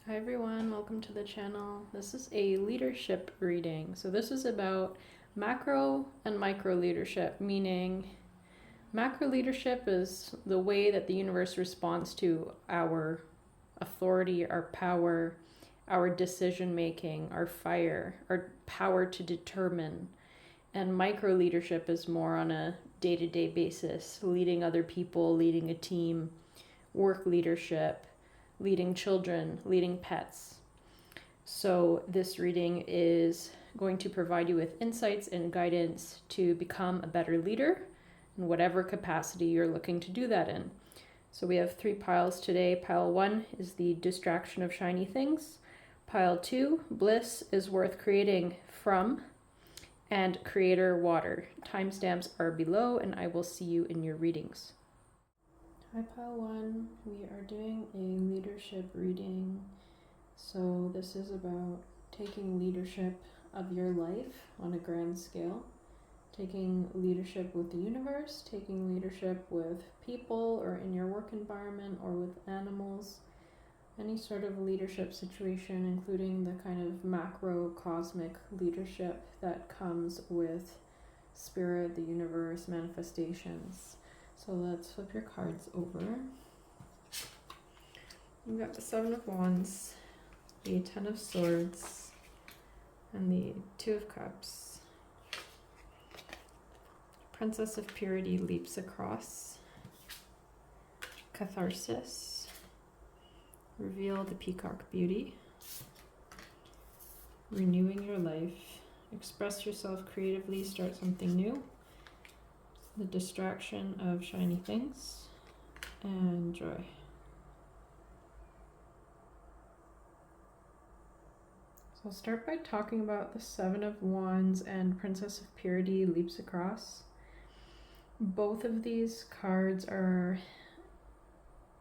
Hi everyone, welcome to the channel. This is a leadership reading. So this is about macro and micro leadership, meaning macro leadership is the way that the universe responds to our authority, our power, our decision making, our fire, our power to determine. And micro leadership is more on a day-to-day basis, leading other people, leading a team, work leadership, leading children, leading pets. So this reading is going to provide you with insights and guidance to become a better leader in whatever capacity you're looking to do that in. So we have 3 piles today. Pile 1 is the distraction of shiny things. Pile 2, bliss is worth creating from, and creator water. Timestamps are below, and I will see you in your readings. Hi Pile 1, we are doing a leadership reading. So this is about taking leadership of your life on a grand scale, taking leadership with the universe, taking leadership with people or in your work environment or with animals, any sort of leadership situation, including the kind of macro cosmic leadership that comes with spirit, the universe, manifestations. So let's flip your cards over. We've got the 7 of Wands, the 10 of Swords, and the 2 of Cups. Princess of Purity leaps across. Catharsis. Reveal the Peacock Beauty. Renewing your life. Express yourself creatively, start something new. The distraction of shiny things, and joy. So I'll start by talking about the 7 of Wands and Princess of Purity leaps across. Both of these cards are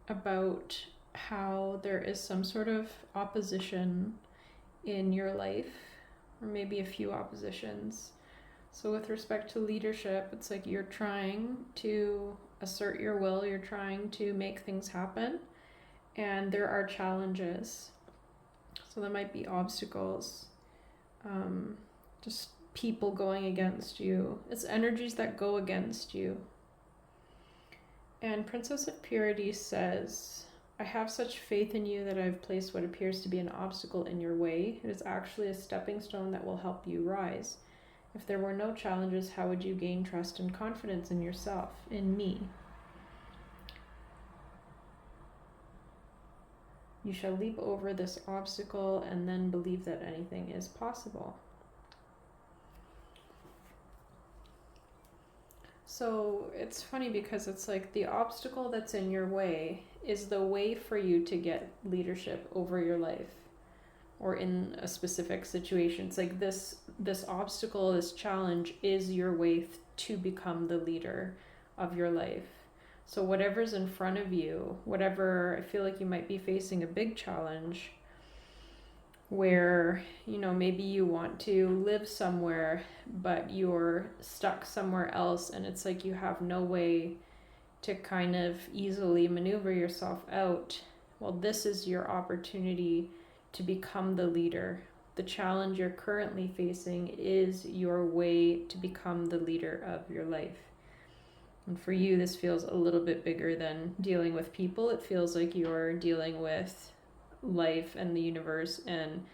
about how there is some sort of opposition in your life, or maybe a few oppositions. So with respect to leadership, it's like you're trying to assert your will, you're trying to make things happen, and there are challenges. So there might be obstacles, just people going against you. It's energies that go against you. And Princess of Purity says, I have such faith in you that I've placed what appears to be an obstacle in your way. It is actually a stepping stone that will help you rise. If there were no challenges, how would you gain trust and confidence in yourself, in me? You shall leap over this obstacle and then believe that anything is possible. So it's funny because it's like the obstacle that's in your way is the way for you to get leadership over your life, or in a specific situation. It's like this obstacle, this challenge is your way to become the leader of your life. So whatever's in front of you, whatever, I feel like you might be facing a big challenge where, maybe you want to live somewhere, but you're stuck somewhere else, and it's like you have no way to kind of easily maneuver yourself out. Well, this is your opportunity to become the leader. The challenge you're currently facing is your way to become the leader of your life. And for you, this feels a little bit bigger than dealing with people. It feels like you're dealing with life and the universe, and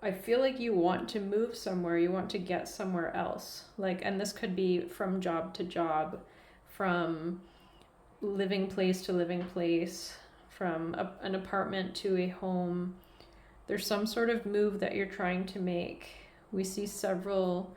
I feel like you want to move somewhere, you want to get somewhere else. And this could be from job to job, from living place to living place, from an apartment to a home. There's some sort of move that you're trying to make. We see several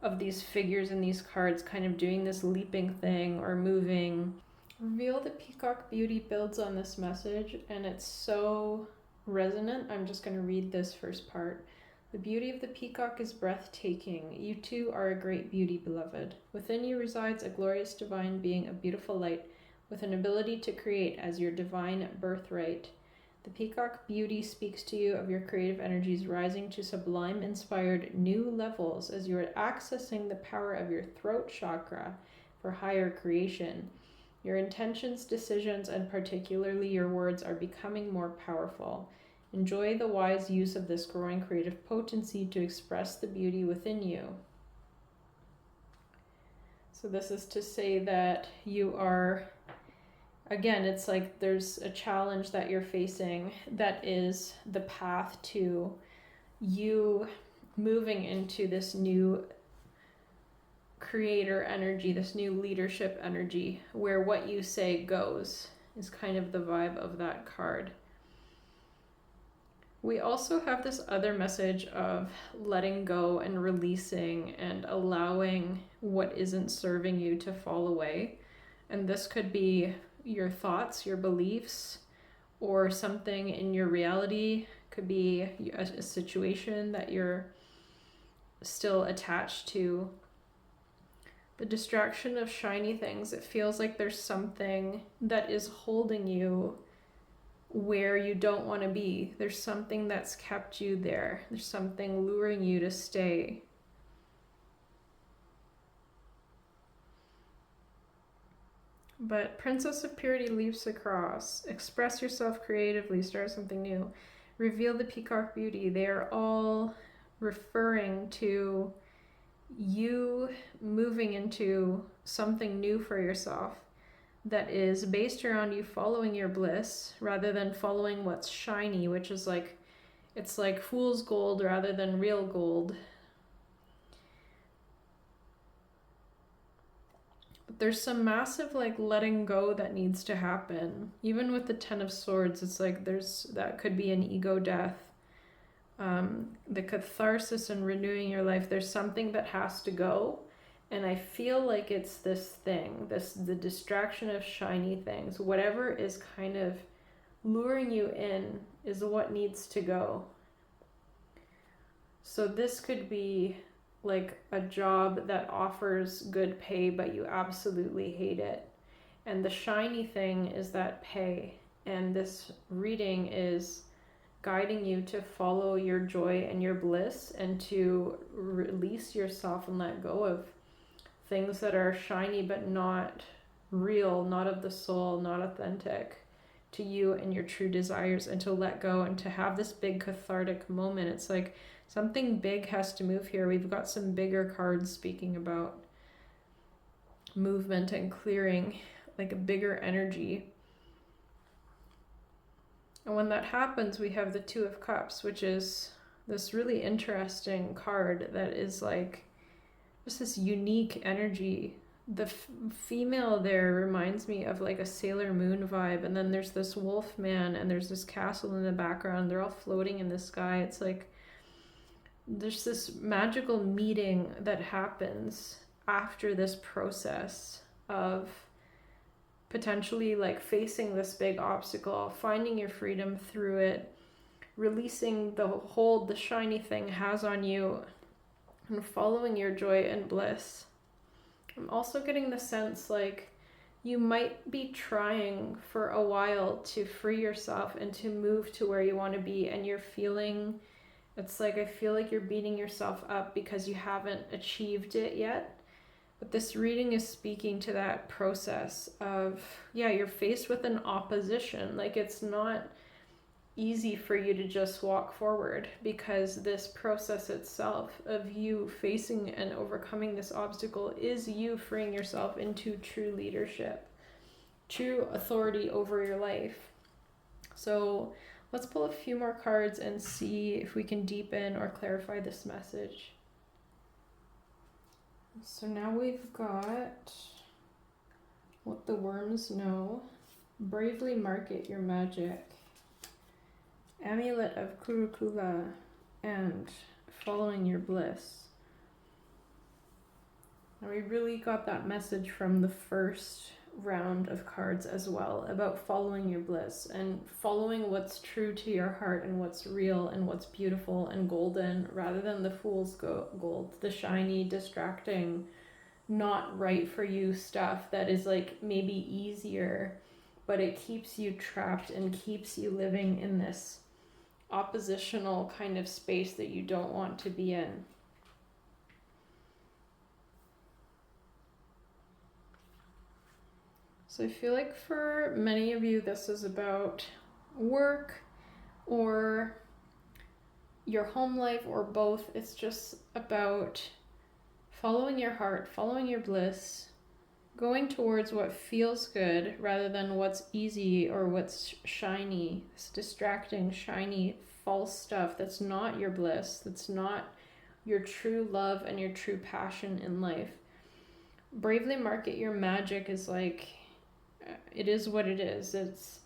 of these figures in these cards kind of doing this leaping thing or moving. Reveal the Peacock Beauty builds on this message, and it's so resonant. I'm just going to read this first part. The beauty of the peacock is breathtaking. You too are a great beauty, beloved. Within you resides a glorious divine being of beautiful light, with an ability to create as your divine birthright. The peacock beauty speaks to you of your creative energies rising to sublime inspired new levels as you are accessing the power of your throat chakra for higher creation. Your intentions, decisions, and particularly your words are becoming more powerful. Enjoy the wise use of this growing creative potency to express the beauty within you. So this is to say that you are, again, it's like there's a challenge that you're facing that is the path to you moving into this new creator energy, this new leadership energy, where what you say goes, is kind of the vibe of that card. We also have this other message of letting go and releasing and allowing what isn't serving you to fall away. And this could be your thoughts, your beliefs, or something in your reality. Could be a situation that you're still attached to. The distraction of shiny things, it feels like there's something that is holding you where you don't want to be. There's something that's kept you there. There's something luring you to stay. But Princess of Purity leaps across. Express yourself creatively, start something new. Reveal the peacock beauty. They are all referring to you moving into something new for yourself that is based around you following your bliss rather than following what's shiny, which is like, it's like fool's gold rather than real gold. But there's some massive like letting go that needs to happen. Even with the 10 of Swords, it's like that could be an ego death. The catharsis and renewing your life, there's something that has to go. And I feel like it's this thing, the distraction of shiny things. Whatever is kind of luring you in is what needs to go. So this could be like a job that offers good pay, but you absolutely hate it. And the shiny thing is that pay. And this reading is guiding you to follow your joy and your bliss and to release yourself and let go of things that are shiny but not real, not of the soul, not authentic to you and your true desires, and to let go and to have this big cathartic moment. It's like something big has to move here. We've got some bigger cards speaking about movement and clearing, like a bigger energy. And when that happens, we have the Two of Cups, which is this really interesting card that is like just this unique energy. The female there reminds me of like a Sailor Moon vibe, and then there's this wolf man and there's this castle in the background. They're all floating in the sky. It's like there's this magical meeting that happens after this process of potentially like facing this big obstacle, finding your freedom through it, releasing the hold the shiny thing has on you, and following your joy and bliss. I'm also getting the sense like you might be trying for a while to free yourself and to move to where you want to be, and you're feeling, it's like I feel like you're beating yourself up because you haven't achieved it yet. But this reading is speaking to that process of, yeah, you're faced with an opposition. Like it's not easy for you to just walk forward, because this process itself of you facing and overcoming this obstacle is you freeing yourself into true leadership, true authority over your life. So let's pull a few more cards and see if we can deepen or clarify this message. So now we've got what the worms know, bravely market your magic, amulet of Kurukula, and following your bliss. And we really got that message from the first round of cards as well, about following your bliss and following what's true to your heart and what's real and what's beautiful and golden, rather than the fool's gold, the shiny, distracting, not right for you stuff that is like maybe easier, but it keeps you trapped and keeps you living in this oppositional kind of space that you don't want to be in. So I feel like for many of you, this is about work or your home life or both. It's just about following your heart, following your bliss, going towards what feels good rather than what's easy or what's shiny. It's distracting, shiny, false stuff that's not your bliss, that's not your true love and your true passion in life. Bravely market your magic is like, it is what it is. It's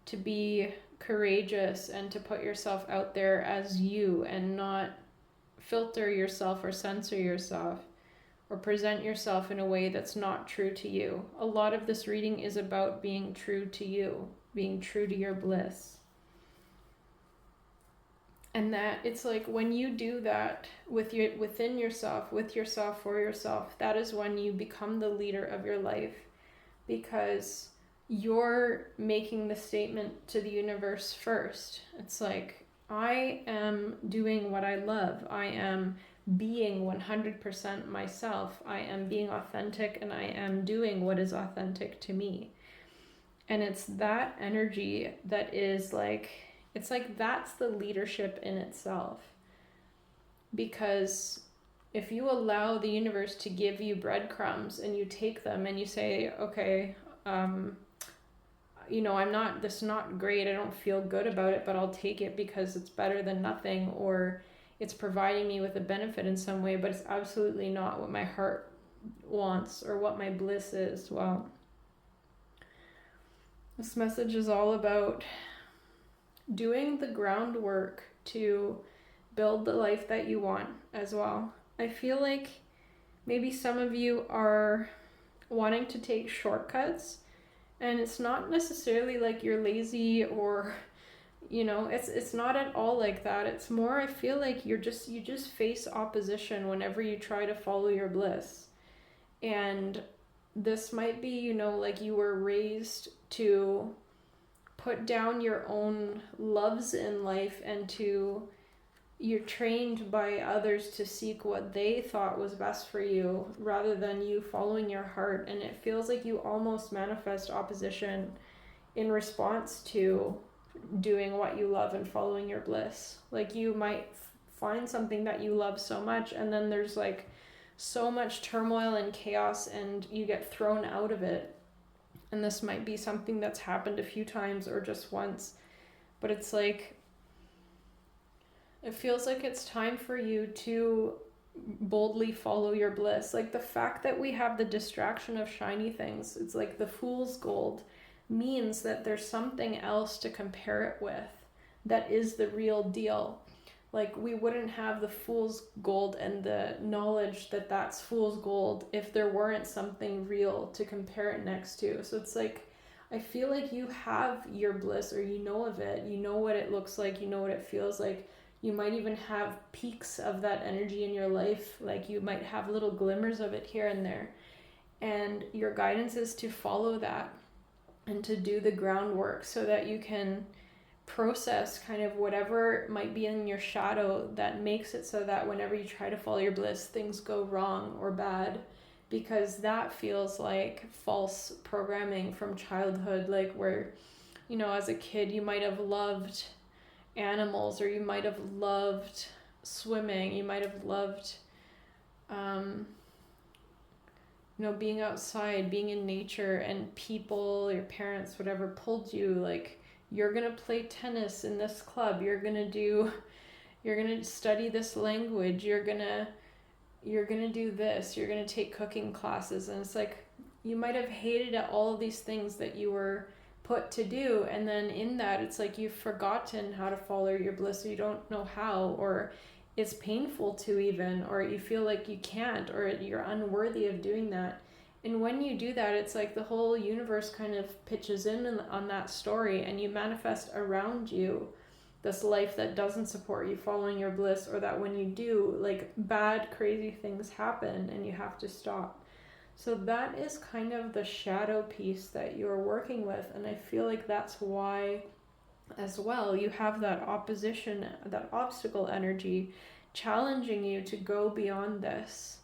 to be courageous and to put yourself out there as you and not filter yourself or censor yourself or present yourself in a way that's not true to you. A lot of this reading is about being true to you, being true to your bliss. And that it's like when you do that within yourself, with yourself, for yourself, that is when you become the leader of your life, because you're making the statement to the universe first. It's like, I am doing what I love. I am being 100% myself. I am being authentic and I am doing what is authentic to me. And it's that energy that is like, it's like that's the leadership in itself. Because if you allow the universe to give you breadcrumbs and you take them and you say, okay, this is not great, I don't feel good about it, but I'll take it because it's better than nothing, or it's providing me with a benefit in some way, but it's absolutely not what my heart wants or what my bliss is. Well, this message is all about doing the groundwork to build the life that you want as well. I feel like maybe some of you are wanting to take shortcuts, and it's not necessarily like you're lazy or it's not at all like that. It's more, I feel like you just face opposition whenever you try to follow your bliss. And this might be, like you were raised to put down your own loves in life and you're trained by others to seek what they thought was best for you rather than you following your heart. And it feels like you almost manifest opposition in response to doing what you love and following your bliss. Like you might find something that you love so much, and then there's like so much turmoil and chaos and you get thrown out of it. And this might be something that's happened a few times or just once, but it's like, it feels like it's time for you to boldly follow your bliss. Like the fact that we have the distraction of shiny things, it's like the fool's gold, means that there's something else to compare it with that is the real deal. Like we wouldn't have the fool's gold and the knowledge that that's fool's gold if there weren't something real to compare it next to. So it's like, I feel like you have your bliss, or you know of it, you know what it looks like, you know what it feels like. You might even have peaks of that energy in your life. Like you might have little glimmers of it here and there. And your guidance is to follow that and to do the groundwork so that you can process kind of whatever might be in your shadow that makes it so that whenever you try to follow your bliss, things go wrong or bad, because that feels like false programming from childhood, like where, as a kid, you might have loved animals, or you might have loved swimming, you might have loved being outside, being in nature, and people, your parents, whatever, pulled you, like, you're gonna play tennis in this club, you're gonna study this language, you're gonna do this, you're gonna take cooking classes. And it's like, you might have hated all of these things that you were put to do, and then in that it's like you've forgotten how to follow your bliss, or you don't know how, or it's painful to even, or you feel like you can't, or you're unworthy of doing that. And when you do that, it's like the whole universe kind of pitches in on that story, and you manifest around you this life that doesn't support you following your bliss, or that when you do, like bad, crazy things happen and you have to stop. So that is kind of the shadow piece that you're working with. And I feel like that's why as well you have that opposition, that obstacle energy challenging you to go beyond this,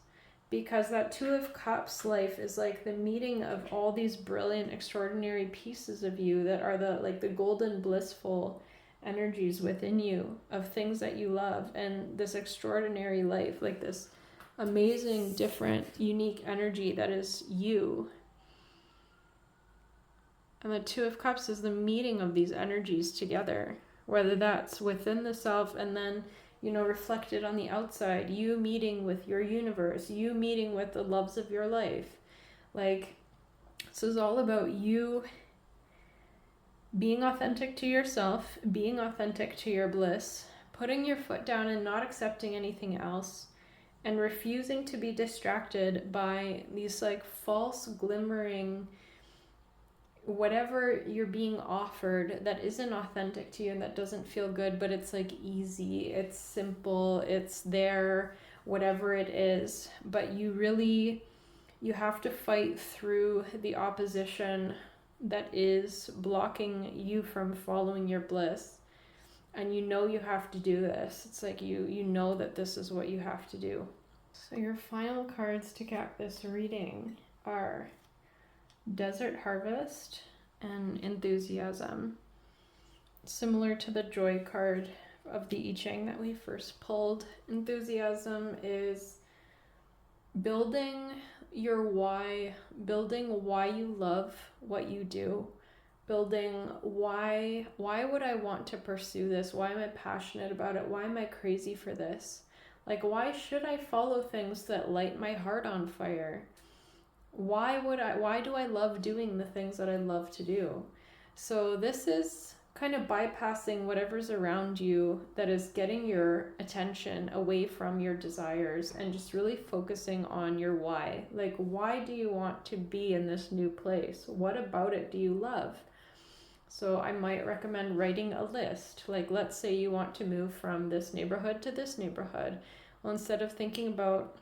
because that Two of Cups life is like the meeting of all these brilliant, extraordinary pieces of you that are the golden, blissful energies within you of things that you love, and this extraordinary life, like this amazing, different, unique energy that is you. And the Two of Cups is the meeting of these energies together, whether that's within the self and then, reflected on the outside, you meeting with your universe, you meeting with the loves of your life. Like, this is all about you being authentic to yourself, being authentic to your bliss, putting your foot down and not accepting anything else, and refusing to be distracted by these like false glimmering whatever you're being offered that isn't authentic to you and that doesn't feel good, but it's like easy, it's simple, it's there, whatever it is. But you have to fight through the opposition that is blocking you from following your bliss. And you have to do this. It's like you know that this is what you have to do. So your final cards to cap this reading are Desert Harvest and Enthusiasm. Similar to the Joy card of the I Ching that we first pulled, Enthusiasm is building your why, building why you love what you do, building why would I want to pursue this? Why am I passionate about it? Why am I crazy for this? Like, why should I follow things that light my heart on fire? Why do I love doing the things that I love to do? So this is kind of bypassing whatever's around you that is getting your attention away from your desires and just really focusing on your why. Like, why do you want to be in this new place? What about it do you love? So I might recommend writing a list. Like, let's say you want to move from this neighborhood to this neighborhood. Well, instead of thinking about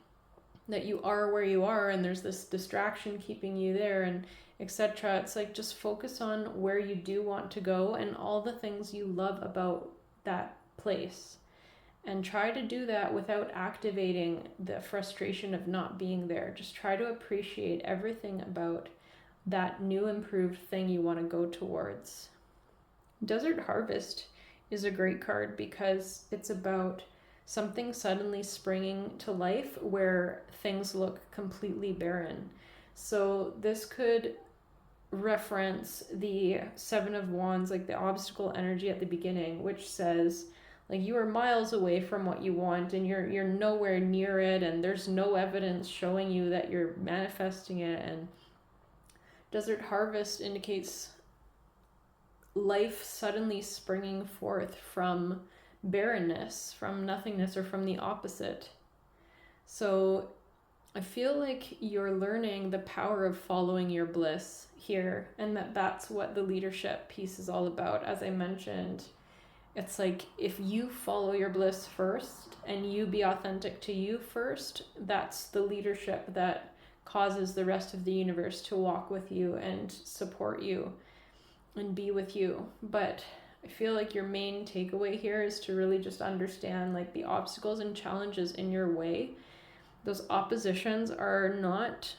that you are where you are and there's this distraction keeping you there and etc., it's like just focus on where you do want to go and all the things you love about that place, and try to do that without activating the frustration of not being there. Just try to appreciate everything about that new improved thing you want to go towards. Desert Harvest is a great card because it's about something suddenly springing to life where things look completely barren. So this could reference the Seven of Wands, like the obstacle energy at the beginning, which says like you are miles away from what you want and you're nowhere near it, and there's no evidence showing you that you're manifesting it. And Desert Harvest indicates life suddenly springing forth from barrenness, from nothingness, or from the opposite. So I feel like you're learning the power of following your bliss here, and that's what the leadership piece is all about. As I mentioned, it's like if you follow your bliss first and you be authentic to you first, that's the leadership that causes the rest of the universe to walk with you and support you and be with you. But I feel like your main takeaway here is to really just understand like the obstacles and challenges in your way. Those oppositions are not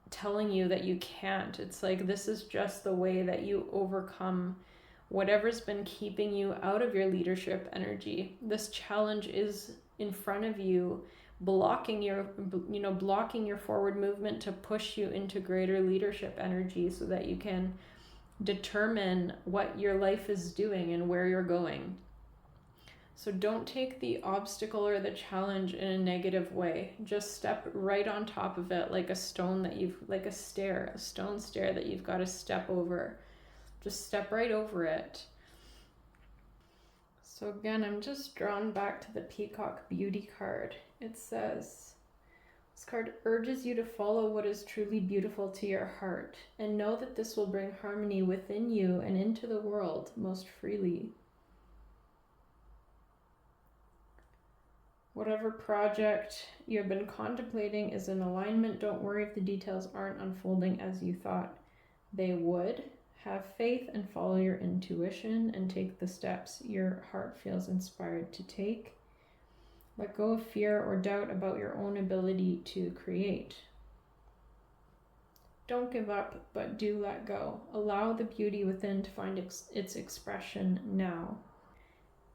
telling you that you can't. It's like this is just the way that you overcome whatever's been keeping you out of your leadership energy. This challenge is in front of you, blocking your forward movement to push you into greater leadership energy so that you can determine what your life is doing and where you're going. So don't take the obstacle or the challenge in a negative way. Just step right on top of it like a stone like a stone stair that you've got to step over. Just step right over it. So again, I'm just drawn back to the Peacock Beauty card. It says, this card urges you to follow what is truly beautiful to your heart and know that this will bring harmony within you and into the world most freely. Whatever project you have been contemplating is in alignment. Don't worry if the details aren't unfolding as you thought they would. Have faith and follow your intuition and take the steps your heart feels inspired to take. Let go of fear or doubt about your own ability to create. Don't give up, but do let go. Allow the beauty within to find its expression now.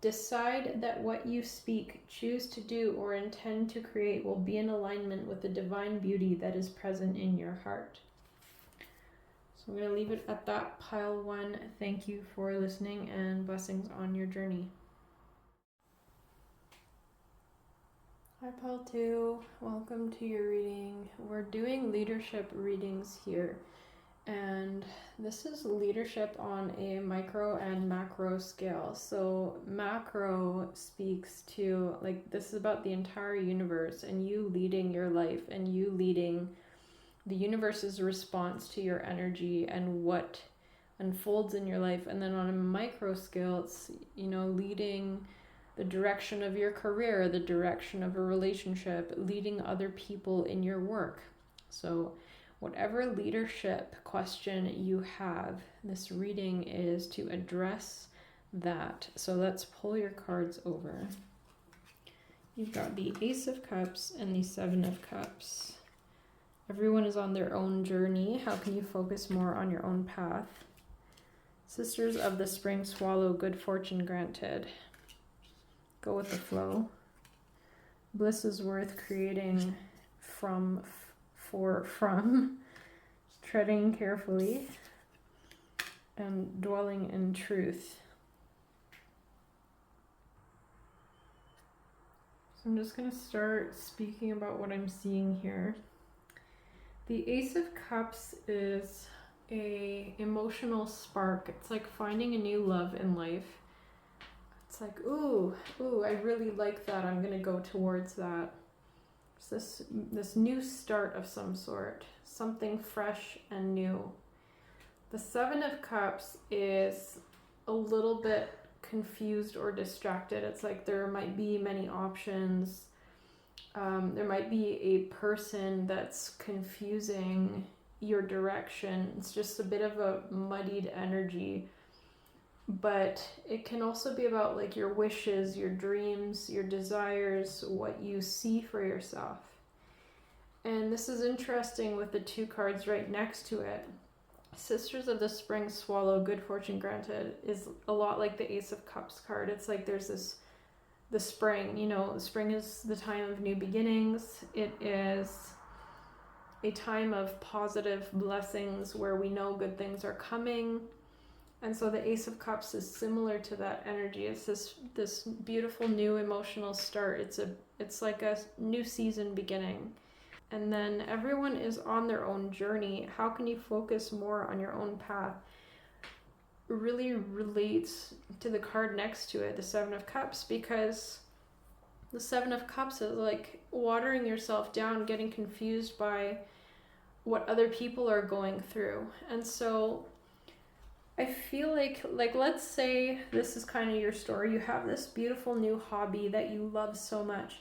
Decide that what you speak, choose to do, or intend to create will be in alignment with the divine beauty that is present in your heart. So I'm going to leave it at that, pile 1. Thank you for listening and blessings on your journey. Hi, pile 2. Welcome to your reading. We're doing leadership readings here. And this is leadership on a micro and macro scale. So macro speaks to, like, this is about the entire universe and you leading your life and you leading the universe's response to your energy and what unfolds in your life. And then on a micro scale, it's, leading the direction of your career, the direction of a relationship, leading other people in your work. So whatever leadership question you have, this reading is to address that. So let's pull your cards over. You've got the Ace of Cups and the Seven of Cups. Everyone is on their own journey. How can you focus more on your own path? Sisters of the Spring Swallow, good fortune granted. Go with the flow. Bliss is worth creating from, treading carefully, and dwelling in truth. So I'm just going to start speaking about what I'm seeing here. The Ace of Cups is a emotional spark. It's like finding a new love in life. It's like, ooh, I really like that. I'm going to go towards that. It's this new start of some sort, something fresh and new. The Seven of Cups is a little bit confused or distracted. It's like there might be many options. There might be a person that's confusing your direction. It's just a bit of a muddied energy. But it can also be about like your wishes, your dreams, your desires, what you see for yourself. And this is interesting with the 2 cards right next to it. Sisters of the Spring Swallow, good fortune granted, is a lot like the Ace of Cups card. It's like there's the spring, the spring is the time of new beginnings. It is a time of positive blessings where we know good things are coming. And so the Ace of Cups is similar to that energy. It's this beautiful new emotional start. It's like a new season beginning. And then everyone is on their own journey. How can you focus more on your own path? Really relates to the card next to it, the Seven of Cups, because the Seven of Cups is like watering yourself down, getting confused by what other people are going through. And so I feel like let's say this is kind of your story. You have this beautiful new hobby that you love so much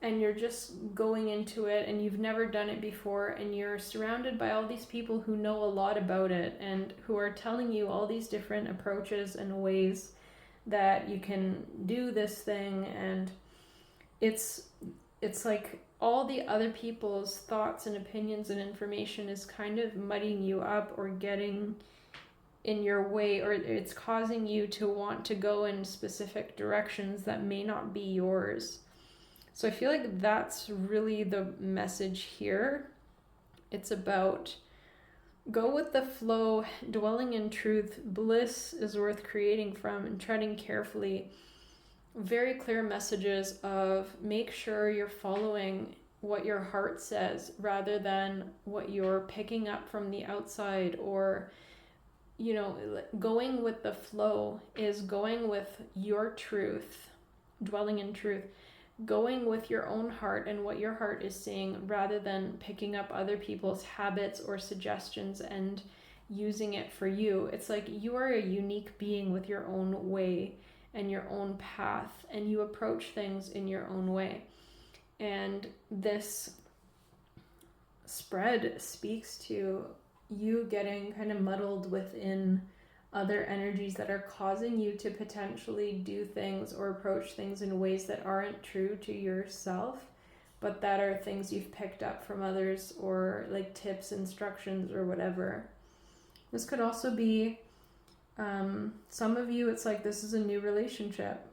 and you're just going into it and you've never done it before and you're surrounded by all these people who know a lot about it and who are telling you all these different approaches and ways that you can do this thing, and it's like all the other people's thoughts and opinions and information is kind of muddying you up or getting in your way, or it's causing you to want to go in specific directions that may not be yours. So I feel like that's really the message here. It's about go with the flow, dwelling in truth. Bliss is worth creating from, and treading carefully. Very clear messages of make sure you're following what your heart says rather than what you're picking up from the outside, or going with the flow is going with your truth, dwelling in truth, going with your own heart and what your heart is saying rather than picking up other people's habits or suggestions and using it for you. It's like you are a unique being with your own way and your own path, and you approach things in your own way. And this spread speaks to you getting kind of muddled within other energies that are causing you to potentially do things or approach things in ways that aren't true to yourself, but that are things you've picked up from others, or like tips, instructions, or whatever. This could also be, some of you, it's like this is a new relationship.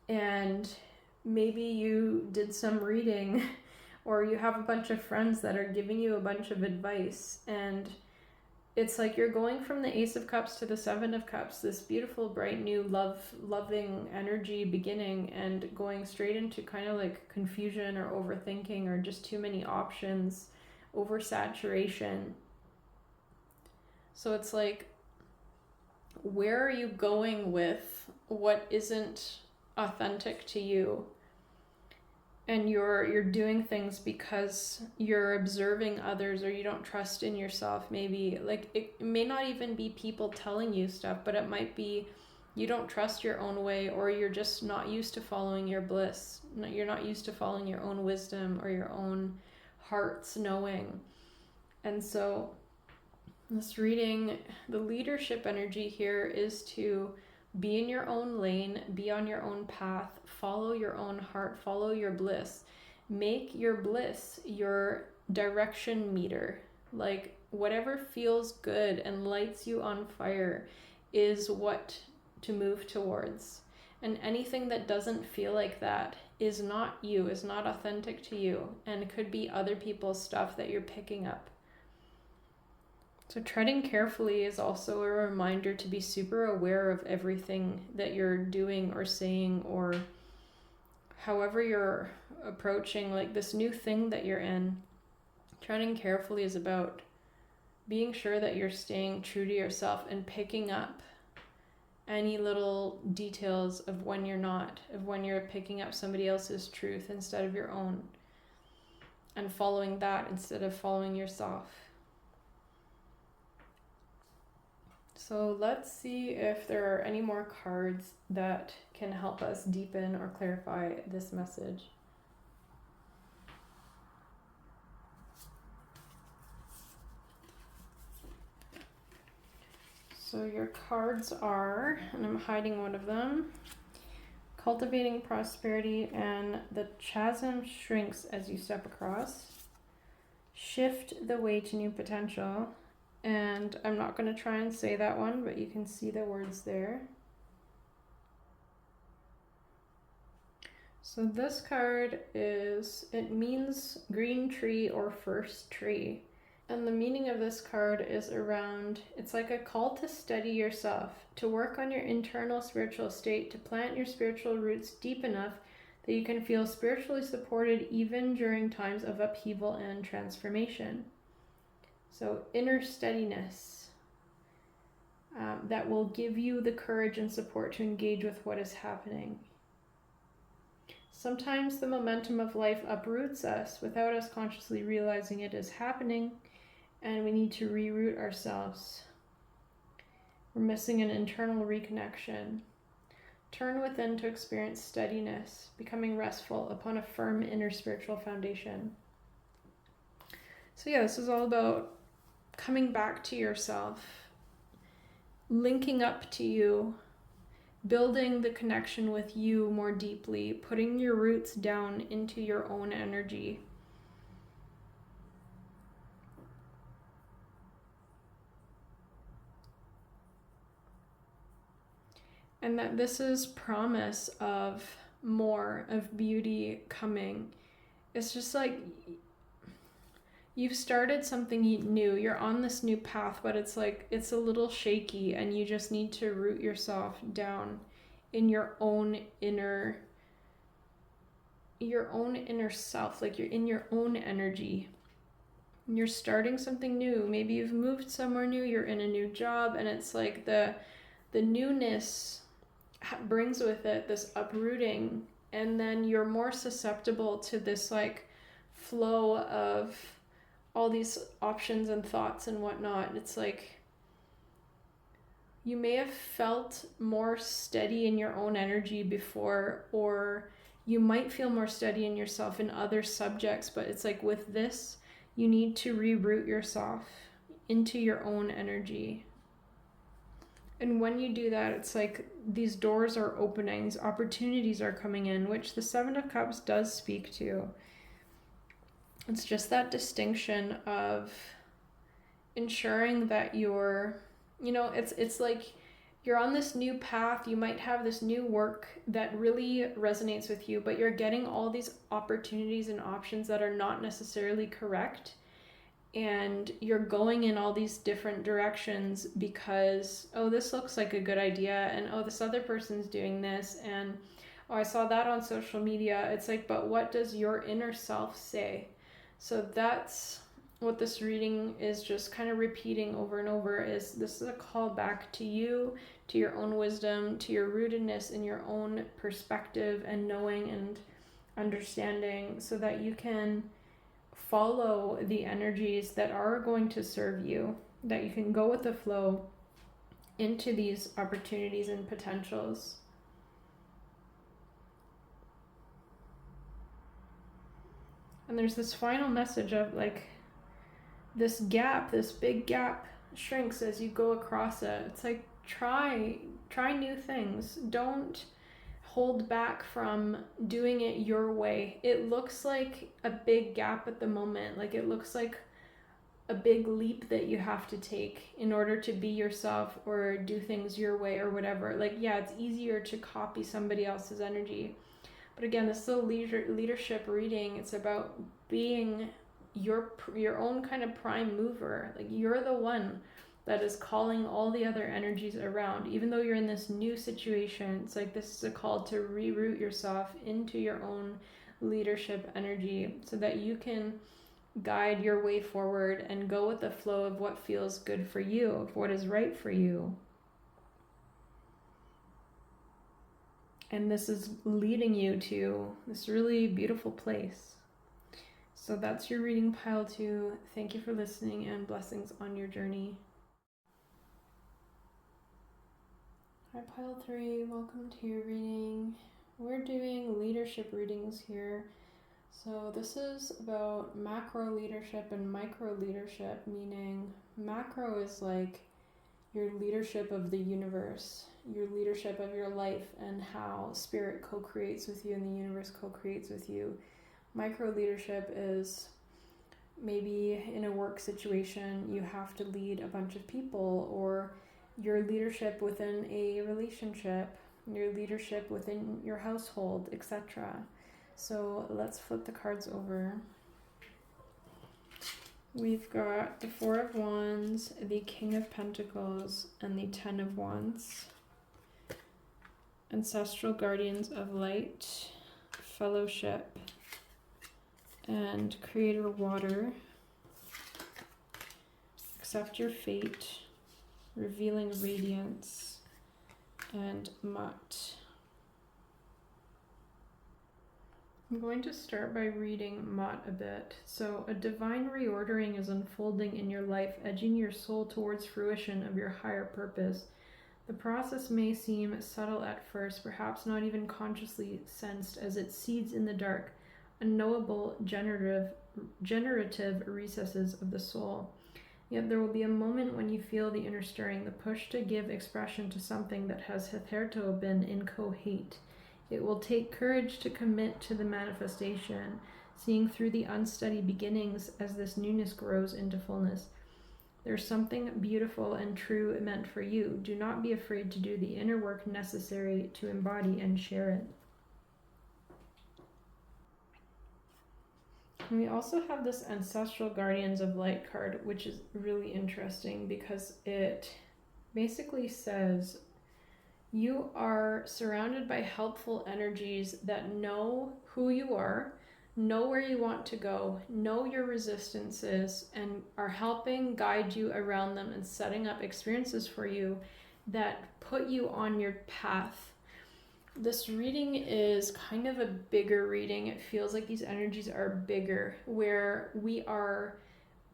And maybe you did some reading or you have a bunch of friends that are giving you a bunch of advice, and it's like you're going from the Ace of Cups to the Seven of Cups, this beautiful, bright, new, loving energy beginning, and going straight into kind of like confusion or overthinking or just too many options, oversaturation. So it's like, where are you going with what isn't authentic to you? And you're doing things because you're observing others, or you don't trust in yourself. Maybe like it may not even be people telling you stuff, but it might be you don't trust your own way, or you're just not used to following your bliss. You're not used to following your own wisdom or your own heart's knowing. And so this reading, the leadership energy here is to be in your own lane, be on your own path, follow your own heart, follow your bliss. Make your bliss your direction meter. Like whatever feels good and lights you on fire is what to move towards. And anything that doesn't feel like that is not you, is not authentic to you, and could be other people's stuff that you're picking up. So treading carefully is also a reminder to be super aware of everything that you're doing or saying, or however you're approaching like this new thing that you're in. Treading carefully is about being sure that you're staying true to yourself and picking up any little details of when you're not, of when you're picking up somebody else's truth instead of your own, and following that instead of following yourself. So let's see if there are any more cards that can help us deepen or clarify this message. So your cards are, and I'm hiding one of them, cultivating prosperity, and the chasm shrinks as you step across. Shift the way to new potential. And I'm not going to try and say that one, but you can see the words there. So this card it means green tree or first tree. And the meaning of this card is around, it's like a call to steady yourself, to work on your internal spiritual state, to plant your spiritual roots deep enough that you can feel spiritually supported even during times of upheaval and transformation. So inner steadiness that will give you the courage and support to engage with what is happening. Sometimes the momentum of life uproots us without us consciously realizing it is happening, and we need to reroot ourselves. We're missing an internal reconnection. Turn within to experience steadiness, becoming restful upon a firm inner spiritual foundation. So yeah, this is all about coming back to yourself, linking up to you, building the connection with you more deeply, putting your roots down into your own energy. And that this is promise of more, of beauty coming. It's just like you've started something new, you're on this new path, but it's like it's a little shaky, and you just need to root yourself down in your own inner self, like you're in your own energy. And you're starting something new. Maybe you've moved somewhere new, you're in a new job, and it's like the newness brings with it this uprooting, and then you're more susceptible to this like flow of all these options and thoughts and whatnot. It's like you may have felt more steady in your own energy before, or you might feel more steady in yourself in other subjects, but it's like with this, you need to reroot yourself into your own energy. And when you do that, it's like these doors are opening, these opportunities are coming in, which the Seven of Cups does speak to. It's just that distinction of ensuring that you're, it's like you're on this new path. You might have this new work that really resonates with you, but you're getting all these opportunities and options that are not necessarily correct. And you're going in all these different directions because, oh, this looks like a good idea, and oh, this other person's doing this, and oh, I saw that on social media. It's like, but what does your inner self say? So that's what this reading is just kind of repeating over and over. Is this is a call back to you, to your own wisdom, to your rootedness in your own perspective and knowing and understanding, so that you can follow the energies that are going to serve you, that you can go with the flow into these opportunities and potentials. And there's this final message of like this gap, this big gap shrinks as you go across it. It's like try new things. Don't hold back from doing it your way. It looks like a big gap at the moment. Like it looks like a big leap that you have to take in order to be yourself or do things your way or whatever. Like, yeah, it's easier to copy somebody else's energy. But again, this is a leadership reading. It's about being your own kind of prime mover. Like you're the one that is calling all the other energies around. Even though you're in this new situation, it's like this is a call to reroute yourself into your own leadership energy so that you can guide your way forward and go with the flow of what feels good for you, of what is right for you. And this is leading you to this really beautiful place. So that's your reading, pile 2. Thank you for listening, and blessings on your journey. Hi, pile 3. Welcome to your reading. We're doing leadership readings here. So this is about macro leadership and micro leadership, meaning macro is like your leadership of the universe, your leadership of your life, and how spirit co-creates with you and the universe co-creates with you. Micro leadership is maybe in a work situation you have to lead a bunch of people, or your leadership within a relationship, your leadership within your household, etc. So let's flip the cards over. We've got the Four of Wands, the King of Pentacles, and the Ten of Wands. Ancestral Guardians of Light, Fellowship, and Creator Water. Accept Your Fate, Revealing Radiance, and Mutt. I'm going to start by reading Mutt a bit. So, a divine reordering is unfolding in your life, edging your soul towards fruition of your higher purpose. The process may seem subtle at first, perhaps not even consciously sensed, as it seeds in the dark, unknowable generative recesses of the soul. Yet there will be a moment when you feel the inner stirring, the push to give expression to something that has hitherto been inchoate. It will take courage to commit to the manifestation, seeing through the unsteady beginnings as this newness grows into fullness. There's something beautiful and true meant for you. Do not be afraid to do the inner work necessary to embody and share it. And we also have this Ancestral Guardians of Light card, which is really interesting because it basically says you are surrounded by helpful energies that know who you are, know where you want to go, know your resistances, and are helping guide you around them and setting up experiences for you that put you on your path. This reading is kind of a bigger reading. It feels like these energies are bigger, where we are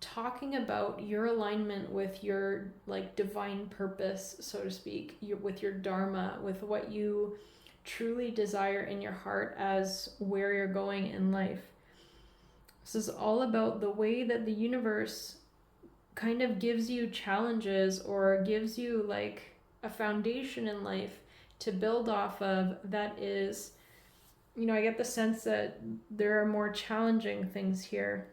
talking about your alignment with your like divine purpose, so to speak, with your dharma, with what you truly desire in your heart as where you're going in life. This is all about the way that the universe kind of gives you challenges or gives you like a foundation in life to build off of that is, I get the sense that there are more challenging things here,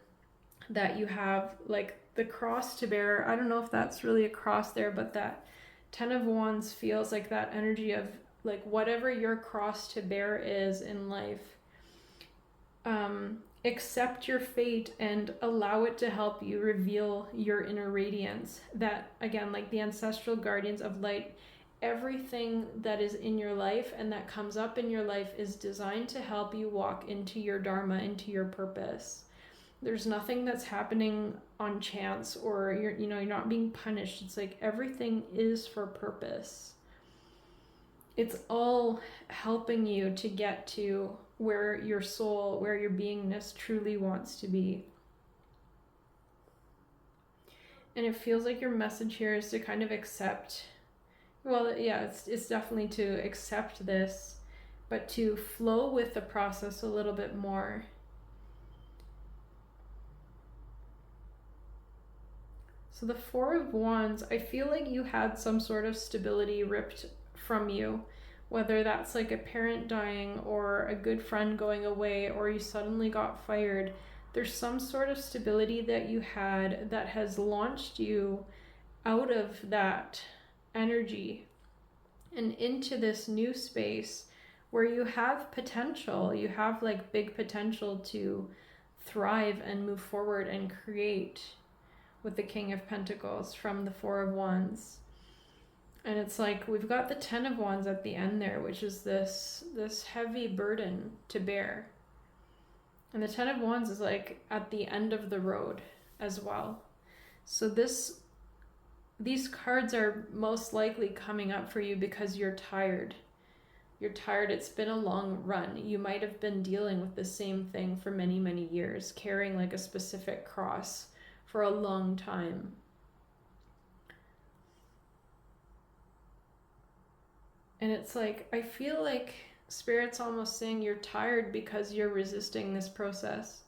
that you have like the cross to bear. I don't know if that's really a cross there, but that 10 of Wands feels like that energy of like whatever your cross to bear is in life, accept your fate and allow it to help you reveal your inner radiance. That, again, like the ancestral guardians of light, everything that is in your life and that comes up in your life is designed to help you walk into your dharma, into your purpose. There's nothing that's happening on chance, or you're not being punished. It's like everything is for purpose. It's all helping you to get to where your soul, where your beingness truly wants to be. And it feels like your message here is to kind of accept, well, yeah, it's definitely to accept this, but to flow with the process a little bit more. So the Four of Wands, I feel like you had some sort of stability ripped from you, whether that's like a parent dying or a good friend going away, or you suddenly got fired. There's some sort of stability that you had that has launched you out of that energy and into this new space where you have potential. You have like big potential to thrive and move forward and create with the King of Pentacles from the Four of Wands. And it's like we've got the 10 of Wands at the end there, which is this heavy burden to bear. And the 10 of Wands is like at the end of the road as well. So these cards are most likely coming up for you because you're tired. You're tired. It's been a long run. You might have been dealing with the same thing for many, many years, carrying like a specific cross for a long time. And it's like, I feel like Spirit's almost saying you're tired because you're resisting this process.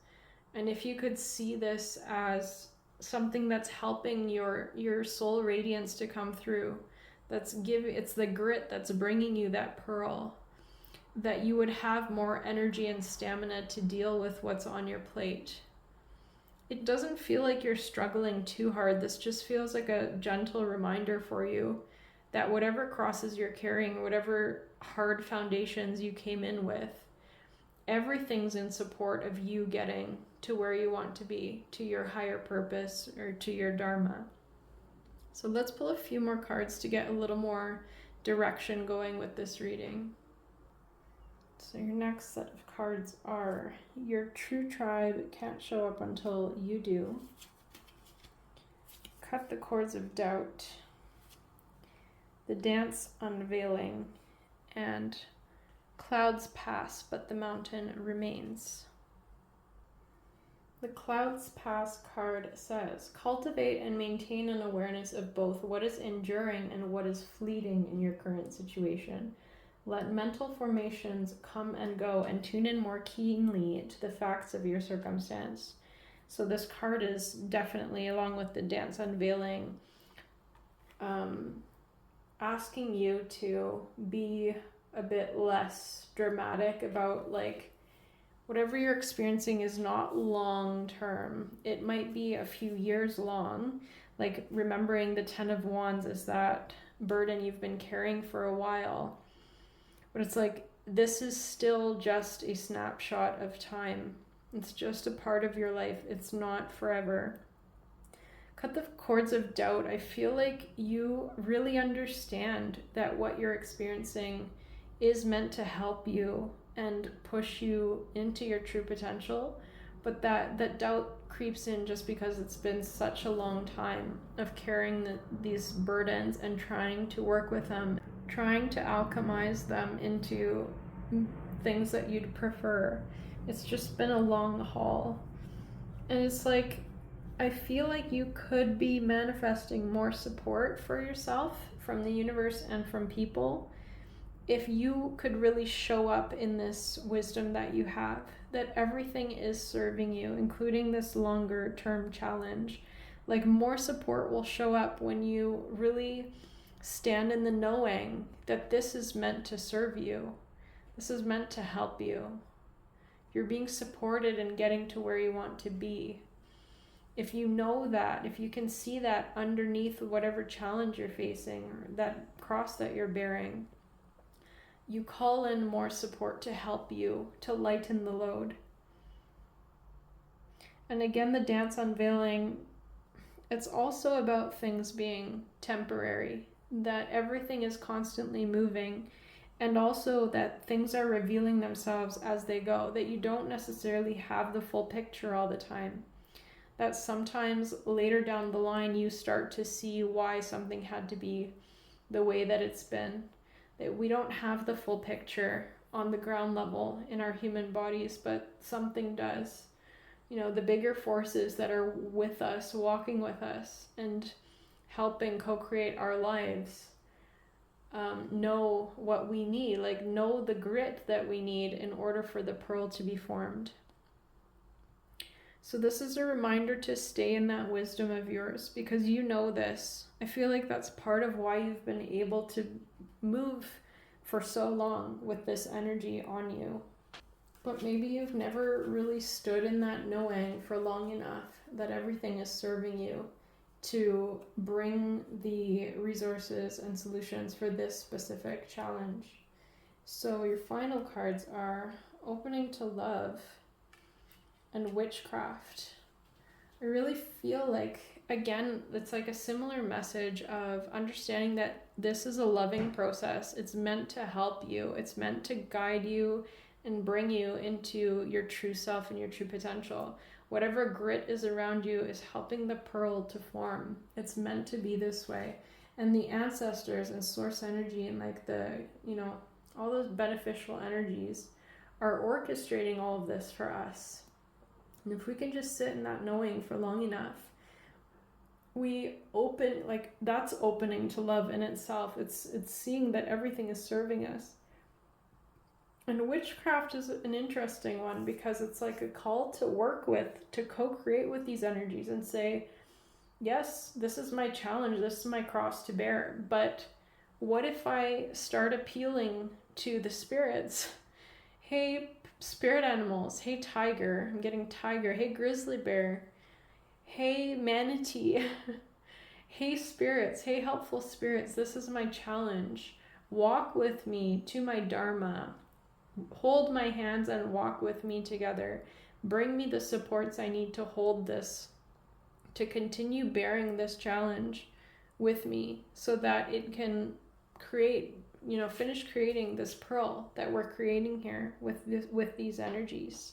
And if you could see this as something that's helping your soul radiance to come through, it's the grit that's bringing you that pearl, that you would have more energy and stamina to deal with what's on your plate. It doesn't feel like you're struggling too hard. This just feels like a gentle reminder for you that whatever crosses you're carrying, whatever hard foundations you came in with, everything's in support of you getting to where you want to be, to your higher purpose or to your dharma. So let's pull a few more cards to get a little more direction going with this reading. So your next set of cards are your true tribe can't show up until you do. Cut the cords of doubt. The dance unveiling, and clouds pass, but the mountain remains. The clouds pass card says, cultivate and maintain an awareness of both what is enduring and what is fleeting in your current situation. Let mental formations come and go and tune in more keenly to the facts of your circumstance. So this card is definitely, along with the dance unveiling, asking you to be a bit less dramatic about like whatever you're experiencing is not long term. It might be a few years long. Like remembering the 10 of Wands is that burden you've been carrying for a while. But it's like this is still just a snapshot of time. It's just a part of your life. It's not forever. Cut the cords of doubt. I feel like you really understand that what you're experiencing is meant to help you and push you into your true potential, but that doubt creeps in just because it's been such a long time of carrying these burdens and trying to work with them, trying to alchemize them into things that you'd prefer. It's just been a long haul. And it's like, I feel like you could be manifesting more support for yourself from the universe and from people if you could really show up in this wisdom that you have, that everything is serving you, including this longer term challenge. Like more support will show up when you really stand in the knowing that this is meant to serve you. This is meant to help you. You're being supported in getting to where you want to be. If you know that, if you can see that underneath whatever challenge you're facing or that cross that you're bearing, you call in more support to help you, to lighten the load. And again, the dance unveiling, it's also about things being temporary, that everything is constantly moving, and also that things are revealing themselves as they go, that you don't necessarily have the full picture all the time. That sometimes later down the line you start to see why something had to be the way that it's been. That we don't have the full picture on the ground level in our human bodies, but something does. You know, the bigger forces that are with us, walking with us, and helping co-create our lives, know what we need, like know the grit that we need in order for the pearl to be formed. So this is a reminder to stay in that wisdom of yours, because you know this. I feel like that's part of why you've been able to move for so long with this energy on you. But maybe you've never really stood in that knowing for long enough that everything is serving you to bring the resources and solutions for this specific challenge. So your final cards are Opening to Love and Witchcraft. I really feel like, again, it's like a similar message of understanding that this is a loving process. It's meant to help you. It's meant to guide you and bring you into your true self and your true potential. Whatever grit is around you is helping the pearl to form. It's meant to be this way. And the ancestors and source energy and like the, you know, all those beneficial energies are orchestrating all of this for us. And if we can just sit in that knowing for long enough, we open, like that's opening to love in itself. It's seeing that everything is serving us. And witchcraft is an interesting one because it's like a call to work with, to co-create with these energies and say, yes, this is my challenge, this is my cross to bear, but what if I start appealing to the spirits? Hey, spirit animals, hey, tiger, I'm getting tiger, hey, grizzly bear, hey, manatee, hey, spirits, hey, helpful spirits, this is my challenge. Walk with me to my dharma. Hold my hands and walk with me together. Bring me the supports I need to hold this, to continue bearing this challenge with me so that it can create, you know, finish creating this pearl that we're creating here with these energies.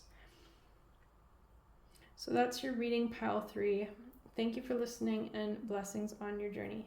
So that's your reading, pile 3. Thank you for listening and blessings on your journey.